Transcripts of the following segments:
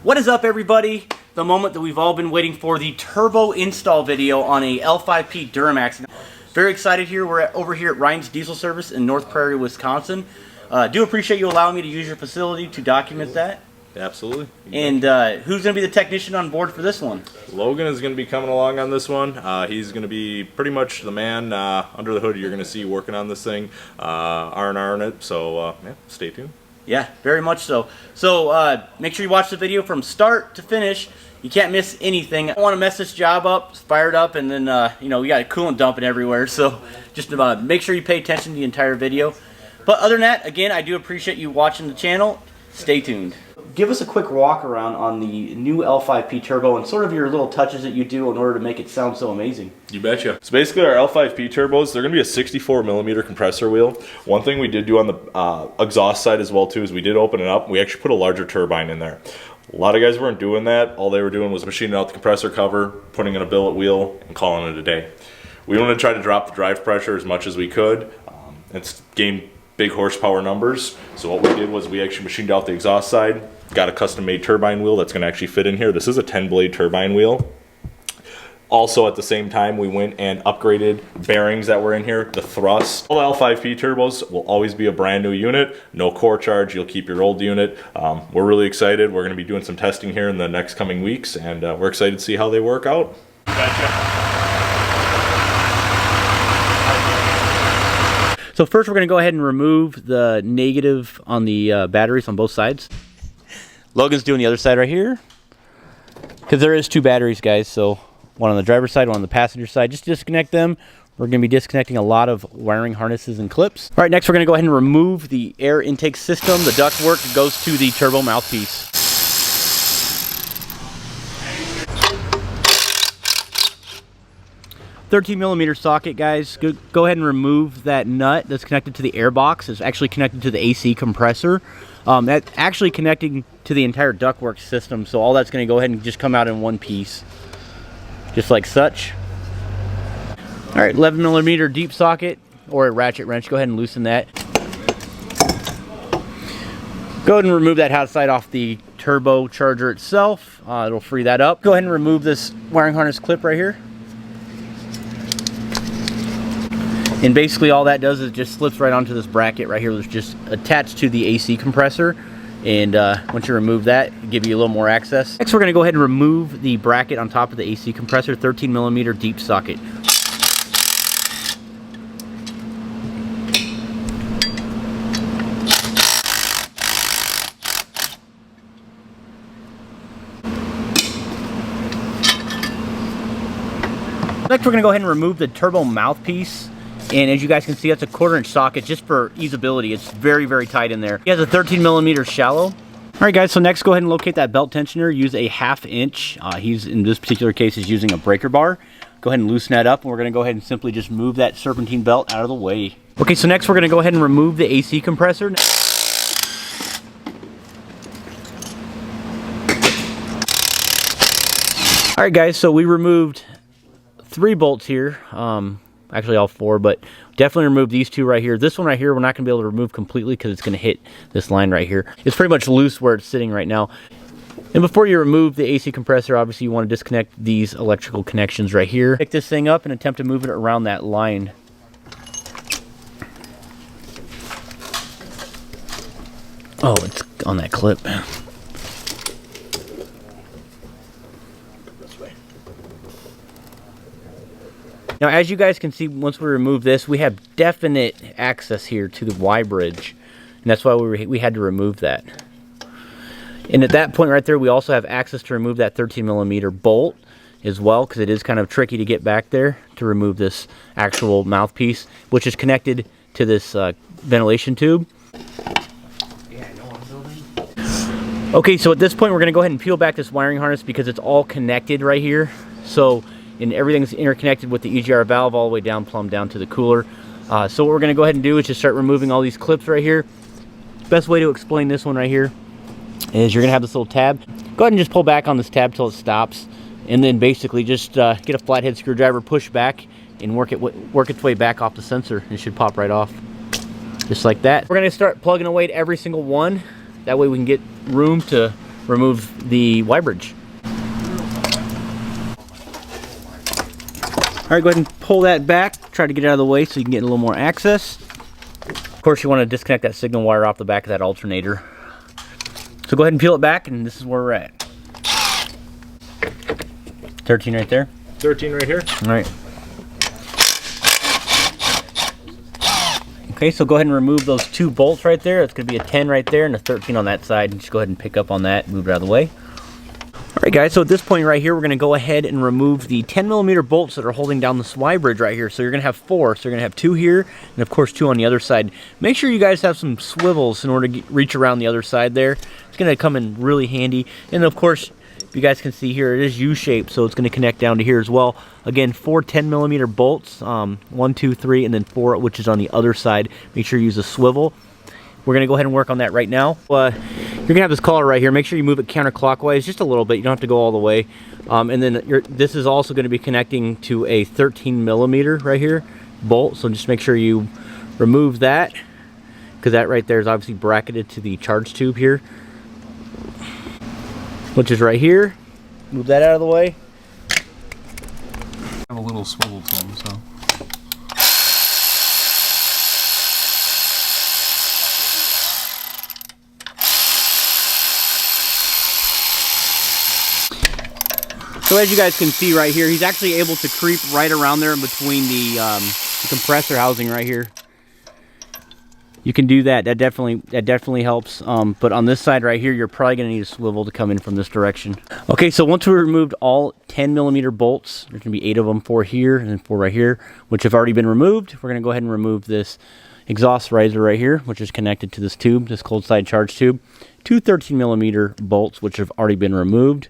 What is up, everybody? The moment that we've all been waiting for, the turbo install video on a L5P Duramax. Very excited here. We're over here at Ryan's Diesel Service in North Prairie, Wisconsin. Do appreciate you allowing me to use your facility to document that. Absolutely. And who's going to be the technician on board for this one? Logan is going to be coming along on this one. He's going to be pretty much the man under the hood you're going to see working on this thing, R&R'ing it, so yeah, stay tuned. Yeah, very much so. So make sure you watch the video from start to finish. You can't miss anything. I don't want to mess this job up, fired up, and then you know, we got a coolant dumping everywhere. So just make sure you pay attention to the entire video. But other than that, again, I do appreciate you watching the channel. Stay tuned. Give us a quick walk around on the new L5P Turbo and sort of your little touches that you do in order to make it sound so amazing. You betcha. So basically our L5P turbos, they're going to be a 64mm compressor wheel. One thing we did do on the exhaust side as well too is we did open it up. We actually put a larger turbine in there. A lot of guys weren't doing that. All they were doing was machining out the compressor cover, putting in a billet wheel, and calling it a day. We wanted to try to drop the drive pressure as much as we could. It's gained big horsepower numbers. So what we did was we actually machined out the exhaust side, got a custom made turbine wheel that's going to actually fit in here. This is a 10-blade turbine wheel. Also at the same time we went and upgraded bearings that were in here, the thrust. All L5P turbos will always be a brand new unit, no core charge, you'll keep your old unit. We're really excited. We're going to be doing some testing here in the next coming weeks, and we're excited to see how they work out. Gotcha. So first we're going to go ahead and remove the negative on the batteries on both sides. Logan's doing the other side right here, because there is two batteries, guys, so one on the driver's side, one on the passenger side. Just disconnect them. We're going to be disconnecting a lot of wiring harnesses and clips. All right, next we're going to go ahead and remove the air intake system. The ductwork that goes to the turbo mouthpiece. $13mm socket, guys. Go ahead and remove that nut that's connected to the air box. It's actually connected to the AC compressor. That's actually connecting to the entire ductwork system, so all that's going to go ahead and just come out in one piece, just like such. All right, 11mm deep socket or a ratchet wrench. Go ahead and loosen that. Go ahead and remove that hot side off the turbo charger itself. It'll free that up. Go ahead and remove this wiring harness clip right here. And basically all that does is just slips right onto this bracket right here that's just attached to the AC compressor. And once you remove that, it'll give you a little more access. Next we're going to go ahead and remove the bracket on top of the AC compressor, 13mm deep socket. Next we're going to go ahead and remove the turbo mouthpiece. And as you guys can see, that's a 1/4-inch socket just for easeability. It's very, very tight in there. He has a 13mm shallow. All right, guys, so next go ahead and locate that belt tensioner. Use a 1/2 inch. He's, in this particular case, is using a breaker bar. Go ahead and loosen that up, and we're going to go ahead and simply just move that serpentine belt out of the way. Okay, so next we're going to go ahead and remove the AC compressor. All right, guys, so we removed 3 bolts here. Actually all 4, but definitely remove these 2 right here. This one right here we're not going to be able to remove completely because it's going to hit this line right here. It's pretty much loose where it's sitting right now. And before you remove the AC compressor, obviously you want to disconnect these electrical connections right here. Pick this thing up and attempt to move it around that line. Oh, it's on that clip. Now, as you guys can see, once we remove this, we have definite access here to the YBridge, and that's why we had to remove that. And at that point right there, we also have access to remove that 13mm bolt as well, because it is kind of tricky to get back there to remove this actual mouthpiece, which is connected to this ventilation tube. Okay, so at this point, we're going to go ahead and peel back this wiring harness because it's all connected right here. So, and everything's interconnected with the EGR valve all the way down, plumb down to the cooler. So what we're going to go ahead and do is just start removing all these clips right here. Best way to explain this one right here is you're going to have this little tab. Go ahead and just pull back on this tab till it stops, and then basically just get a flathead screwdriver, push back, and work its way back off the sensor, and it should pop right off. Just like that. We're going to start plugging away at every single one. That way we can get room to remove the Y-bridge. All right, go ahead and pull that back. Try to get it out of the way so you can get a little more access. Of course, you want to disconnect that signal wire off the back of that alternator. So go ahead and peel it back, and this is where we're at. 13 right there. 13 right here. All right. Okay, so go ahead and remove those 2 bolts right there. It's going to be a 10 right there and a 13 on that side. Just go ahead and pick up on that, move it out of the way. All right, guys, so at this point right here, we're going to go ahead and remove the 10mm bolts that are holding down this Y-bridge right here. So you're going to have 4. So you're going to have 2 here and, of course, 2 on the other side. Make sure you guys have some swivels in order to reach around the other side there. It's going to come in really handy. And, of course, you guys can see here, it is U-shaped, so it's going to connect down to here as well. Again, 4 10mm bolts, 1, 2, 3, and then 4, which is on the other side. Make sure you use a swivel. We're going to go ahead and work on that right now. You're going to have this collar right here. Make sure you move it counterclockwise just a little bit. You don't have to go all the way. And then this is also going to be connecting to a 13mm right here bolt. So just make sure you remove that, because that right there is obviously bracketed to the charge tube here, which is right here. Move that out of the way. I have a little swivel to them, so. So as you guys can see right here, he's actually able to creep right around there in between the compressor housing right here. You can do that. That definitely helps. But on this side right here, you're probably going to need a swivel to come in from this direction. Okay, so once we removed all 10mm bolts, there's going to be 8 of them, 4 here and then 4 right here, which have already been removed. We're going to go ahead and remove this exhaust riser right here, which is connected to this tube, this cold side charge tube. 2 13mm bolts, which have already been removed,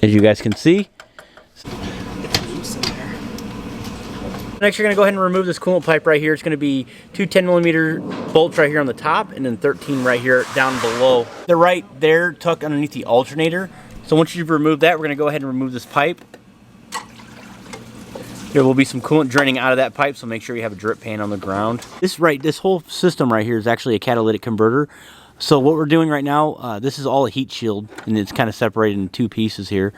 as you guys can see. Next, you're going to go ahead and remove this coolant pipe right here. It's going to be 2 10mm bolts right here on the top, and then 13 right here down below. They're right there, tucked underneath the alternator. So once you've removed that, we're going to go ahead and remove this pipe. There will be some coolant draining out of that pipe, so make sure you have a drip pan on the ground. This whole system right here is actually a catalytic converter. So what we're doing right now, this is all a heat shield, and it's kind of separated in 2 pieces here.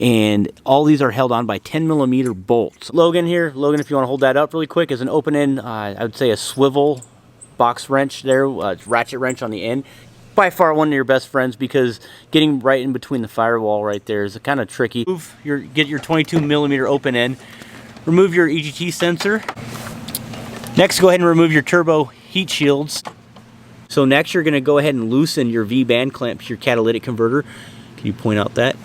And all these are held on by 10mm bolts. Logan, if you want to hold that up really quick, is an open end, I would say a swivel box wrench there, ratchet wrench on the end. By far one of your best friends, because getting right in between the firewall right there is kind of tricky. Get your 22mm open end. Remove your EGT sensor. Next, go ahead and remove your turbo heat shields. So next, you're going to go ahead and loosen your V-band clamp to your catalytic converter. Can you point out that?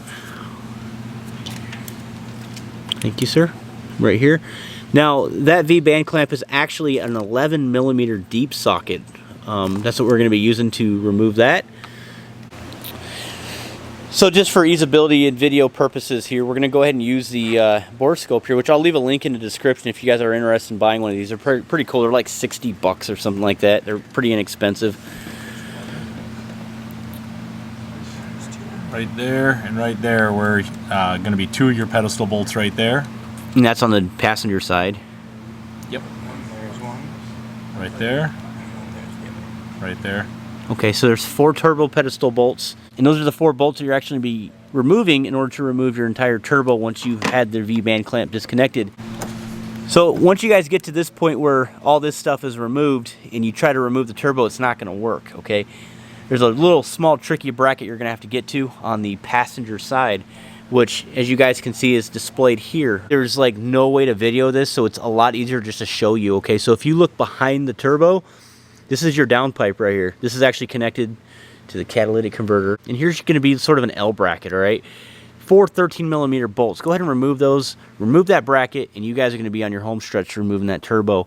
Thank you, sir. Right here. Now, that V-band clamp is actually an 11mm deep socket. That's what we're going to be using to remove that. So just for easeability and video purposes here, we're going to go ahead and use the borescope here, which I'll leave a link in the description if you guys are interested in buying one of these. They're pretty cool. They're like 60 bucks or something like that. They're pretty inexpensive. Right there and right there were going to be 2 of your pedestal bolts right there. And that's on the passenger side. Yep. There's one. Right there. Right there. Okay, so there's 4 turbo pedestal bolts, and those are the 4 bolts that you're actually be removing in order to remove your entire turbo once you've had the V-band clamp disconnected. So once you guys get to this point where all this stuff is removed and you try to remove the turbo, it's not going to work, okay? There's a little small tricky bracket you're going to have to get to on the passenger side, which, as you guys can see, is displayed here. There's like no way to video this, so it's a lot easier just to show you, okay? So if you look behind the turbo, this is your downpipe right here. This is actually connected to the catalytic converter. And here's going to be sort of an L bracket, all right? 4 13mm bolts. Go ahead and remove those. Remove that bracket, and you guys are going to be on your home stretch removing that turbo.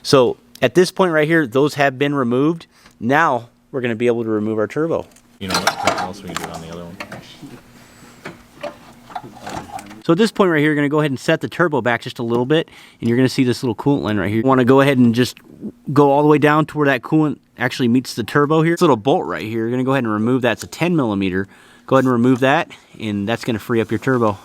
So at this point right here, those have been removed. Now we're going to be able to remove our turbo. You know what else we can do on the other one? So at this point right here, you're going to go ahead and set the turbo back just a little bit, and you're going to see this little coolant line right here. You want to go ahead and just go all the way down to where that coolant actually meets the turbo here. This little bolt right here, you're going to go ahead and remove that. It's a 10mm. Go ahead and remove that, and that's going to free up your turbo.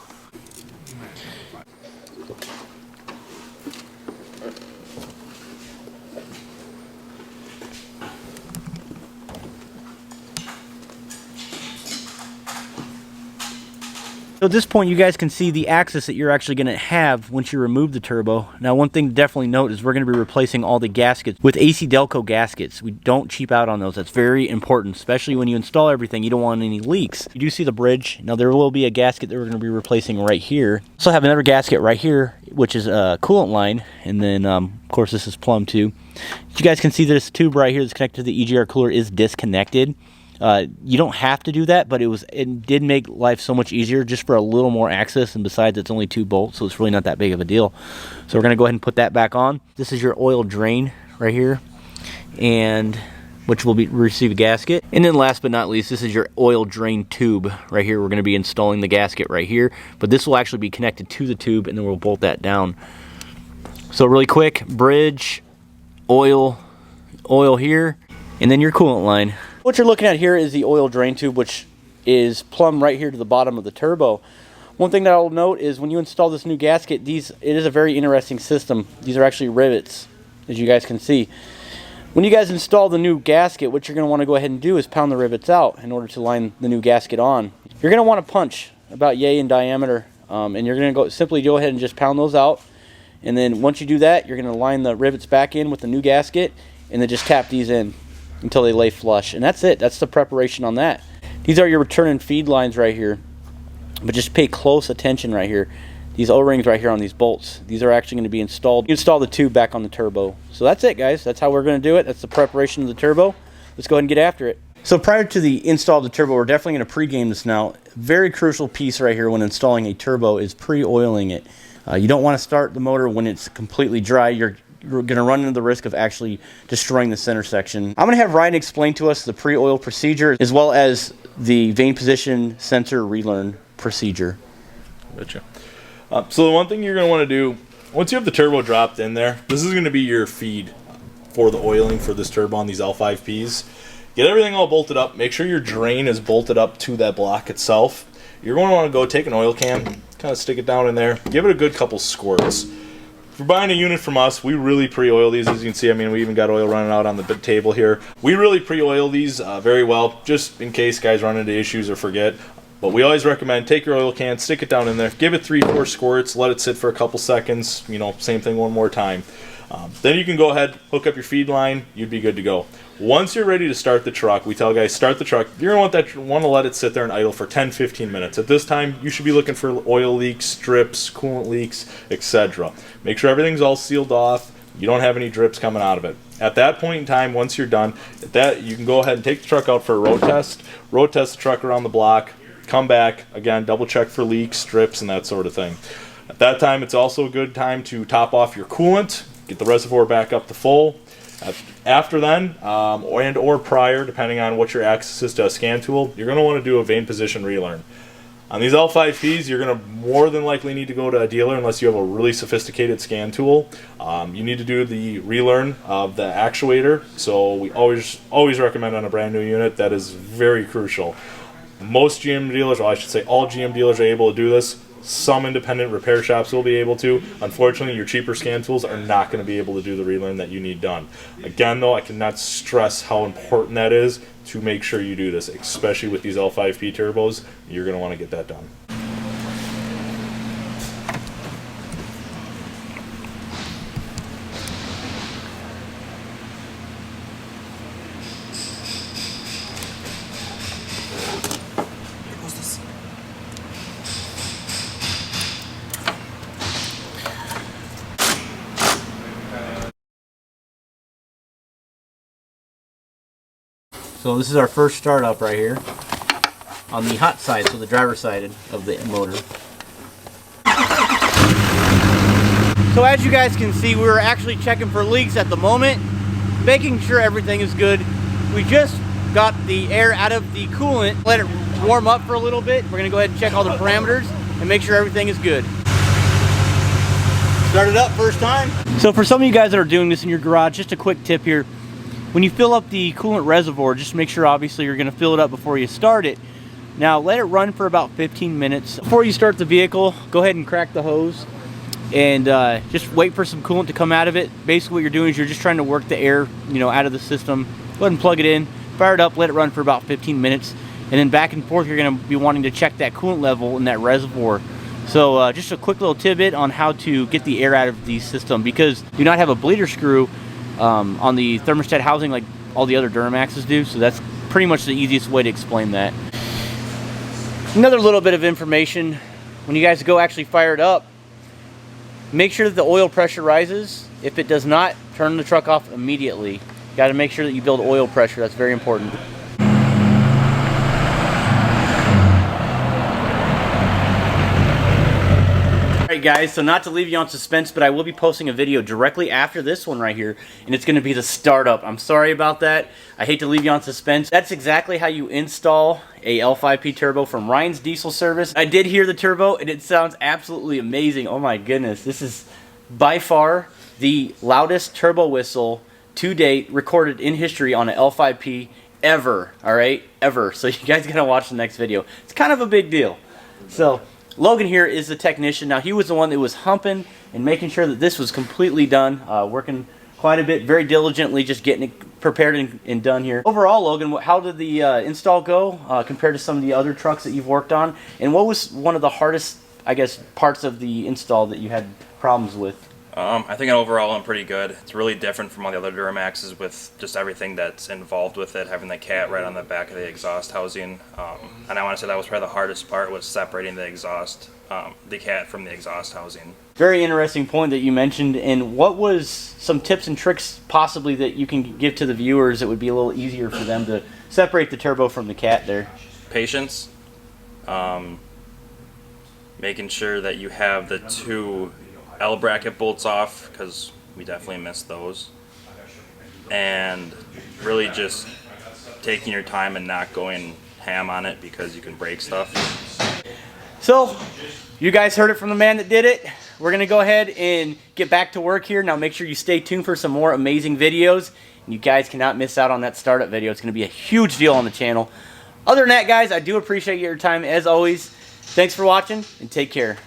So at this point, you guys can see the axis that you're actually going to have once you remove the turbo. Now, one thing to definitely note is we're going to be replacing all the gaskets with AC Delco gaskets. We don't cheap out on those. That's very important, especially when you install everything. You don't want any leaks. You do see the bridge. Now, there will be a gasket that we're going to be replacing right here. Also have another gasket right here, which is a coolant line. And then, of course, this is plumb too. You guys can see this tube right here that's connected to the Egr Cooler is disconnected. You don't have to do that, but it did make life so much easier just for a little more access, and besides it's only 2 bolts, so it's really not that big of a deal. So we're going to go ahead and put that back on. This is your oil drain right here, and which will receive a gasket. And then last but not least, this is your oil drain tube right here. We're going to be installing the gasket right here, but this will actually be connected to the tube, and then we'll bolt that down. So really quick, bridge, oil here, and then your coolant line. What you're looking at here is the oil drain tube, which is plumb right here to the bottom of the turbo. One thing that I'll note is when you install this new gasket, it is a very interesting system. These are actually rivets, as you guys can see. When you guys install the new gasket, what you're going to want to go ahead and do is pound the rivets out in order to line the new gasket on. You're going to want to punch about yay in diameter, and you're going to simply go ahead and just pound those out. And then once you do that, you're going to line the rivets back in with the new gasket, and then just tap these in until they lay flush, and that's it. That's the preparation on that. These are your return and feed lines right here, but just pay close attention right here. These O-rings right here on these bolts, these are actually going to be installed. You install the tube back on the turbo. So that's it, guys. That's how we're going to do it. That's the preparation of the turbo. Let's go ahead and get after it. So prior to the install of the turbo, we're definitely going to pre-game this now. Very crucial piece right here when installing a turbo is pre-oiling it. You don't want to start the motor when it's completely dry. You're going to run into the risk of actually destroying the center section. I'm going to have Ryan explain to us the pre-oil procedure as well as the vane position sensor relearn procedure. Gotcha. So the one thing you're going to want to do, once you have the turbo dropped in there, this is going to be your feed for the oiling for this turbo on these L5Ps. Get everything all bolted up. Make sure your drain is bolted up to that block itself. You're going to want to go take an oil can, kind of stick it down in there, give it a good couple squirts. If you're buying a unit from us, we really pre-oil these. As you can see, I mean, we even got oil running out on the table here. We really pre-oil these very well, just in case guys run into issues or forget. But we always recommend take your oil can, stick it down in there, give it 3-4 squirts, let it sit for a couple seconds. You know, same thing one more time. Then you can go ahead, hook up your feed line, you'd be good to go. Once you're ready to start the truck, we tell guys, start the truck. You're going to want to let it sit there and idle for 10-15 minutes. At this time, you should be looking for oil leaks, drips, coolant leaks, etc. Make sure everything's all sealed off. You don't have any drips coming out of it. At that point in time, once you're done, you can go ahead and take the truck out for a road test the truck around the block, come back, again, double check for leaks, drips, and that sort of thing. At that time, it's also a good time to top off your coolant, get the reservoir back up to full. After then, or prior, depending on what your access is to a scan tool, you're going to want to do a vane position relearn. On these L5Ps, you're going to more than likely need to go to a dealer unless you have a really sophisticated scan tool. You need to do the relearn of the actuator, so we always recommend on a brand new unit. That is very crucial. Most GM dealers, or I should say all GM dealers, are able to do this. Some independent repair shops will be able to. Unfortunately, your cheaper scan tools are not going to be able to do the relearn that you need done. Again, though, I cannot stress how important that is to make sure you do this, especially with these L5P turbos. You're going to want to get that done. So this is our first startup right here on the hot side, so the driver's side of the motor. So as you guys can see, we're actually checking for leaks at the moment, making sure everything is good. We just got the air out of the coolant, let it warm up for a little bit. We're gonna go ahead and check all the parameters and make sure everything is good. Start it up first time. So for some of you guys that are doing this in your garage, just a quick tip here. When you fill up the coolant reservoir, just make sure obviously you're going to fill it up before you start it. Now let it run for about 15 minutes. Before you start the vehicle, go ahead and crack the hose and just wait for some coolant to come out of it. Basically what you're doing is you're just trying to work the air, out of the system. Go ahead and plug it in, fire it up, let it run for about 15 minutes. and then back and forth you're going to be wanting to check that coolant level in that reservoir. So just a quick little tidbit on how to get the air out of the system, because you do not have a bleeder screw on the thermostat housing like all the other Duramaxes do, so that's pretty much the easiest way to explain that. Another little bit of information, when you guys go actually fire it up, make sure that the oil pressure rises. If it does not, turn the truck off immediately. You got to make sure that you build oil pressure. That's very important. Alright guys, so not to leave you on suspense, but I will be posting a video directly after this one right here, and it's going to be the startup. I'm sorry about that. I hate to leave you on suspense. That's exactly how you install a L5P Turbo from Ryan's Diesel Service. I did hear the turbo, and it sounds absolutely amazing. Oh my goodness, this is by far the loudest turbo whistle to date recorded in history on an L5P ever. Alright, ever. So you guys gotta watch the next video. It's kind of a big deal. So Logan here is the technician. Now he was the one that was humping and making sure that this was completely done, working quite a bit, very diligently, just getting it prepared and done here. Overall, Logan, how did the install go compared to some of the other trucks that you've worked on? And what was one of the hardest, I guess, parts of the install that you had problems with? I think overall I'm pretty good. It's really different from all the other Duramaxes with just everything that's involved with it, having the cat right on the back of the exhaust housing. And I want to say that was probably the hardest part, was separating the exhaust, the cat from the exhaust housing. Very interesting point that you mentioned. And what was some tips and tricks possibly that you can give to the viewers that would be a little easier for them to separate the turbo from the cat there? Patience. Making sure that you have the two L bracket bolts off, because we definitely missed those, and really just taking your time and not going ham on it, because you can break stuff. So you guys heard it from the man that did it. We're gonna go ahead and get back to work here. Now make sure you stay tuned for some more amazing videos. You guys cannot miss out on that startup video. It's gonna be a huge deal on the channel. Other than that, guys, I do appreciate your time as always. Thanks for watching, and take care.